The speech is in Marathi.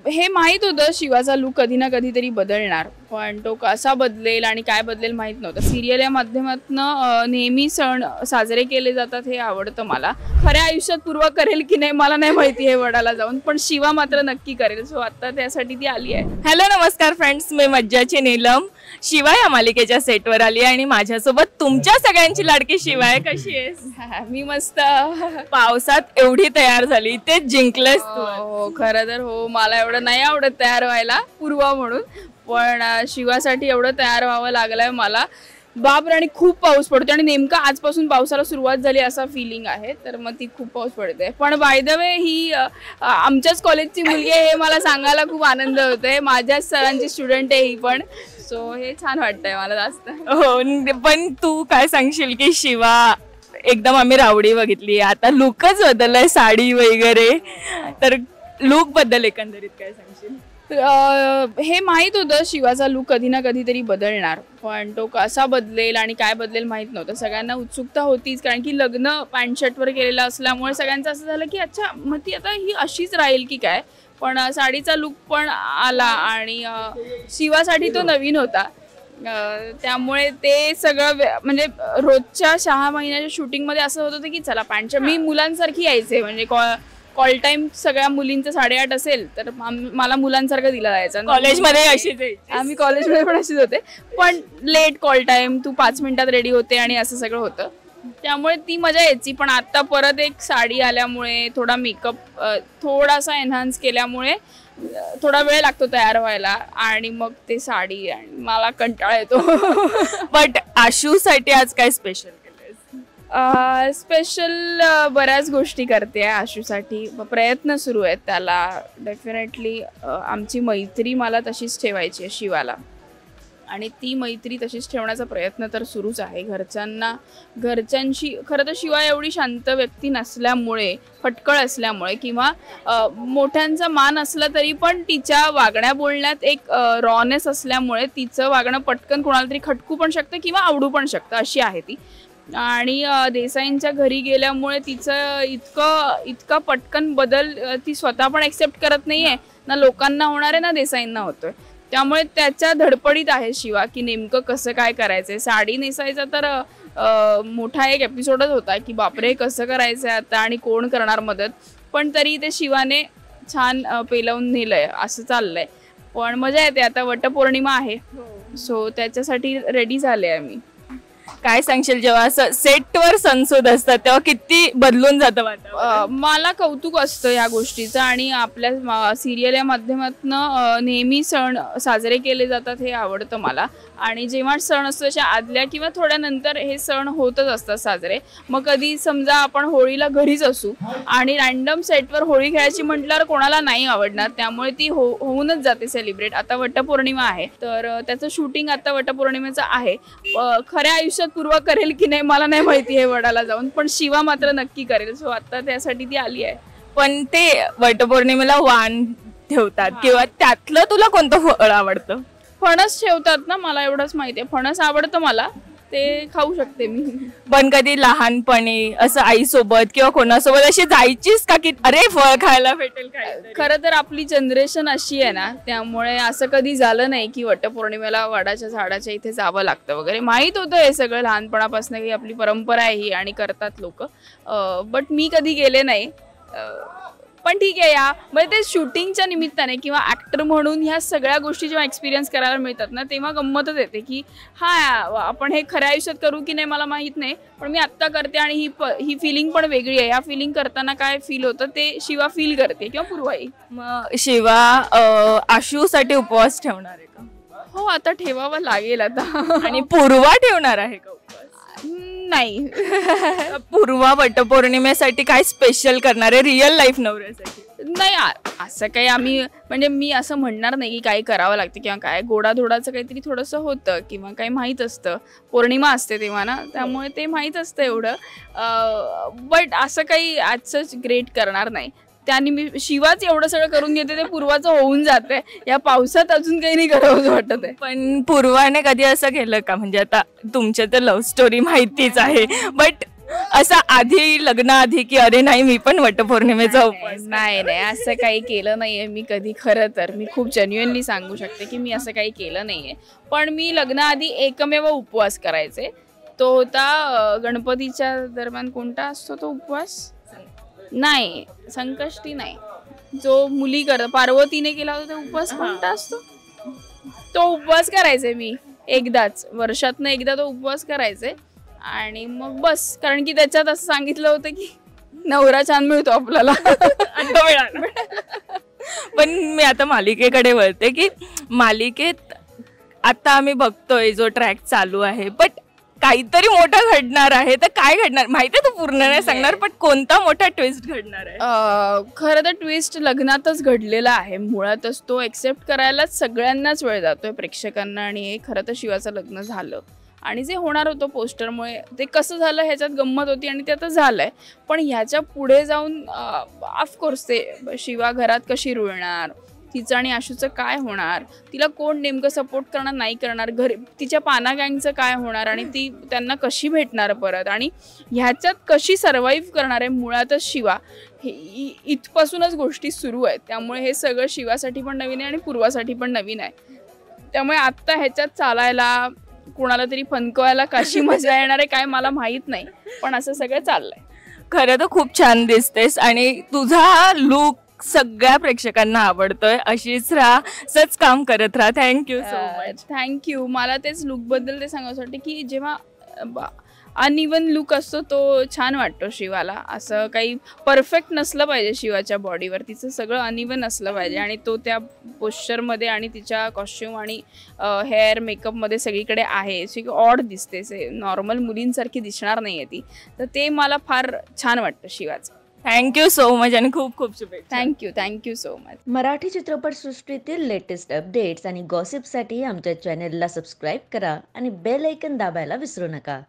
हे माहित होतं शिवाचा लुक कधी ना कधीतरी बदलणार, पण तो कसा बदलेल आणि काय बदलेल माहित नव्हतं. सिरियल या माध्यमातून नेहमी सण साजरे केले जातात हे आवडतं मला. खऱ्या आयुष्यात पूर्वा करेल की नाही मला नाही माहिती हे वडाला जाऊन, पण शिवा मात्र नक्की करेल. सो आता त्यासाठी ती आली आहे. हॅलो नमस्कार फ्रेंड्स, मी मज्जाची नीलम शिवा या मालिकेच्या सेटवर आली आहे आणि माझ्यासोबत तुमच्या सगळ्यांची लाडकी शिवा आहे. कशी आहेस? मी मस्त. पावसात एवढी तयार झाली, ते जिंकलेस तू. हो खरं तर हो, मला एवढं नाही आवडत तयार व्हायला पूर्वा म्हणून, पण शिवासाठी एवढं तयार व्हावं लागलंय मला. बापरे, आणि खूप पाऊस पडतो आणि नेमका आजपासून पावसाला सुरुवात झाली असा फिलिंग आहे, तर मग ती खूप पाऊस पडते. पण बाय द वे ही आमच्याच कॉलेजची मुलगी आहे हे मला सांगायला खूप आनंद होतोय. माझ्याच सरांची स्टुडंट आहे ही पण, सो हे छान वाटतंय मला जास्त. हो, पण तू काय सांगशील की शिवा एकदम आम्ही रावडी बघितली, आता लुकच बदललाय, साडी वगैरे, तर लुक बद्दल एकंदरीत काय सांगशील? हे माहित होतं शिवाचा लुक कधी ना कधीतरी बदलणार, पण तो कसा बदलेल आणि काय बदलेल माहित नव्हतं. सगळ्यांना उत्सुकता होतीच, कारण की लग्न पॅन्ट शर्टवर केलेलं असल्यामुळे सगळ्यांचं असं झालं की अच्छा मग ती आता ही अशीच राहील की काय. पण साडीचा लुक पण आला आणि शिवासाठी तो नवीन होता, त्यामुळे ते सगळं म्हणजे रोजच्या 6 महिन्याच्या शूटिंगमध्ये असं होत होतं की चला पॅन्ट. मी मुलांसारखी यायचे, म्हणजे कॉल टाइम सगळ्या मुलींचं 8:30 असेल तर मला मुलांसारखं दिला जायचं. कॉलेजमध्ये अशीच आहे, आम्ही कॉलेजमध्ये पण अशीच होते, पण लेट कॉल टाइम, तू 5 मिनिटात रेडी होते आणि असं सगळं होतं, त्यामुळे ती मजा यायची. पण आता परत एक साडी आल्यामुळे, थोडा मेकअप थोडासा एनहान्स केल्यामुळे थोडा वेळ लागतो तयार व्हायला, आणि मग ते साडी आणि मला कंटाळा येतो. बट आशूसाठी आज काय स्पेशल केलंय? स्पेशल बऱ्याच गोष्टी करते आशूसाठी, प्रयत्न सुरू आहेत त्याला. डेफिनेटली आमची मैत्री मला तशीच ठेवायची आहे शिवाला, आणि ती मैत्री तशीच ठेवण्याचा प्रयत्न तर सुरूच आहे. घरच्यांशी खरं तर शिवा एवढी शांत व्यक्ती नसल्यामुळे, फटकळ असल्यामुळे, किंवा मोठ्यांचा मान असला तरी पण तिच्या वागण्या बोलण्यात एक रॉनेस असल्यामुळे तिचं वागणं पटकन कोणाला तरी खटकू पण शकतं किंवा आवडू पण शकतं, अशी आहे ती. आणि देसाईंच्या घरी गेल्यामुळे तिचं इतका पटकन बदल ती स्वतः पण एक्सेप्ट करत नाहीये, ना लोकांना होणार आहे ना देसाईंना होतोय. त्यामुळे त्याच्या धडपडीत आहे शिवा की नेमकं कसं काय करायचंय. साडी नेसायचा तर मोठा एक एपिसोडच होता की बापरे कसं करायचंय आता आणि कोण करणार मदत, पण तरी ते शिवाने छान पेलवून नेलंय, असं चाललंय. पण मजा येते. आता वटपौर्णिमा आहे, सो त्याच्यासाठी रेडी झाले आहे मी. काय सांगशील, जेव्हा सेटवर सणसूद असतात तेव्हा किती बदलून जातं वातावरण? मला कौतुक असतं या गोष्टीचं, आणि आपल्या सिरियल या माध्यमातून नेहमी सण साजरे केले जातात हे आवडतं मला. आणि जेव्हा सण असतो त्याच्या आदल्या किंवा थोड्या नंतर हे सण होतच असतात साजरे. मग कधी समजा आपण होळीला घरीच असू आणि रॅन्डम सेटवर होळी खेळायची म्हटल्यावर कोणाला नाही आवडणार, त्यामुळे ती होऊनच जाते सेलिब्रेट. आता वटपौर्णिमा आहे, तर त्याचं शूटिंग आता वटपौर्णिमेचं आहे. खऱ्या आयुष्यात पूर्वा करेल की नाही मला नाही माहिती हे वडाला जाऊन, पण शिवा मात्र नक्की करेल. सो आता त्यासाठी ती आली आहे. पण ते वटपौर्णिमेला वाण ठेवतात, किंवा त्यातलं तुला कोणतं फळ आवडतं? फणस ठेवतात ना, मला एवढंच माहिती आहे. फणस आवडतं मला, ते खाऊ शकते मी. पण कधी लहानपणी असं आईसोबत किंवा कोणासोबत अशी जायचीस का की अरे फळ खायला भेटेल काय? खरं तर आपली जनरेशन अशी आहे ना, त्यामुळे असं कधी झालं नाही की वटपौर्णिमेला वडाच्या झाडाच्या इथे जावं लागतं वगैरे. माहीत होतं हे सगळं लहानपणापासून की आपली परंपरा आहे ही आणि करतात लोक, बट मी कधी गेले नाही. पण ठीक आहे, या म्हणजे ते शूटिंगच्या निमित्ताने किंवा ॲक्टर म्हणून ह्या सगळ्या गोष्टी जेव्हा एक्सपिरियन्स करायला मिळतात ना, तेव्हा गंमतच येते की हा आपण हे खऱ्या आयुष्यात करू की नाही मला माहीत नाही, पण मी आत्ता करते आणि ही फिलिंग पण वेगळी आहे. ह्या फिलिंग करताना काय फील होतं ते शिवा फील करते किंवा पूर्वाई. मग शिवा आशूसाठी उपवास ठेवणार आहे का? हो, आता ठेवावं लागेल आता. आणि पूर्वा ठेवणार आहे का उपवास? नाही. पूर्वा वटपौर्णिमेसाठी काय स्पेशल करणार आहे रिअल लाईफ नवऱ्यासाठी? नाही, असं काही आम्ही म्हणजे मी असं म्हणणार नाही की काही करावं लागतं किंवा काय. गोडाधोडाचं काहीतरी थोडंसं होतं किंवा काही माहीत असतं. पौर्णिमा असते तेव्हा ना, त्यामुळे ते माहीत असतं एवढं. बट असं काही आजच ग्रेट करणार नाही. त्याने मी शिवाच एवढं सगळं करून घेते, ते पूर्वाचं होऊन जाते. या पावसात अजून काही नाही करावं वाटत आहे. पण पूर्वाने कधी असं केलं का, म्हणजे आता तुमच्या तर लव्ह स्टोरी माहितीच आहे, बट असा आधी लग्नाआधी की अरे नाही मी पण वटपौर्णिमेचा उपवास नाही नाही असं काही केलं नाहीये मी कधी. खरं तर मी खूप जेन्युअनली सांगू शकते की मी असं काही केलं नाहीये. पण मी लग्नाआधी एकमेव उपवास करायचे, तो होता गणपतीच्या दरम्यान. कोणता असतो तो उपवास? नाही, संकष्टी नाही, जो मुली करतात, पार्वतीने केला होता तो उपवास. कोणता असतो तो उपवास? करायचे मी एकदाच वर्षातनं एकदा तो उपवास करायचे. आणि मग बस, कारण की त्याच्यात असं सांगितलं होतं की नवरा छान मिळतो आपल्याला. पण मी आता मालिकेकडे वळते की मालिकेत आता आम्ही बघतोय जो ट्रॅक चालू आहे, बट काहीतरी मोठं घडणार आहे. तर काय घडणार माहितीये, तू पूर्ण नाही सांगणार, पण कोणता मोठा ट्विस्ट घडणार आहे? खरं तर ट्विस्ट लग्नातच घडलेला आहे मुळातच. तो एक्सेप्ट करायलाच सगळ्यांनाच वेळ जातोय, प्रेक्षकांना. आणि हे खरं तर शिवाचं लग्न झालं आणि जे होणार होतं पोस्टरमुळे ते कसं झालं ह्याच्यात गंमत होती आणि ते आता झालंय. पण ह्याच्या पुढे जाऊन ऑफकोर्स ते शिवा घरात कशी रुळणार, तिचं आणि आशूचं काय होणार, तिला कोण नेमकं सपोर्ट करणार नाही करणार, तिच्या पाना गँगचं काय होणार आणि ती त्यांना कशी भेटणार परत, आणि ह्याच्यात कशी सर्वाईव्ह करणार आहे मुळातच शिवा. हे इथपासूनच गोष्टी सुरू आहेत. त्यामुळे हे सगळं शिवासाठी पण नवीन आहे आणि पूर्वासाठी पण नवीन आहे. त्यामुळे आत्ता ह्याच्यात चालायला कोणाला तरी फनकवायला कशी मजा येणार आहे काय मला माहीत नाही, पण असं सगळं चाललंय. खरं तर खूप छान दिसतेस आणि तुझा लुक सगळ्या प्रेक्षकांना आवडतोय. अशीच राहा, असंच काम करत राहा. Thank you so much. थँक्यू. मला तेच लुकबद्दल ते सांगायसाठी की जेव्हा अनइवन लुक असतो तो छान वाटतो शिवाला. असं काही परफेक्ट नसलं पाहिजे शिवाच्या बॉडीवर, तिचं सगळं अनइवन असलं पाहिजे. आणि तो त्या पोश्चरमध्ये आणि तिच्या कॉस्ट्युम आणि हेअर मेकअपमध्ये सगळीकडे आहे. शी ऑड दिसते, नॉर्मल मुलींसारखी दिसणार नाही आहे ती. तर ते मला फार छान वाटतं शिवाचं. थँक्यू सो मच आणि खूप खूप शुभेच्छा. Thank you so much. मराठी चित्रपटसृष्टीतील लेटेस्ट अपडेट्स आणि गॉसिपसाठी आमच्या चॅनेलला सबस्क्राईब करा आणि बेल ऐकन दाबायला विसरू नका.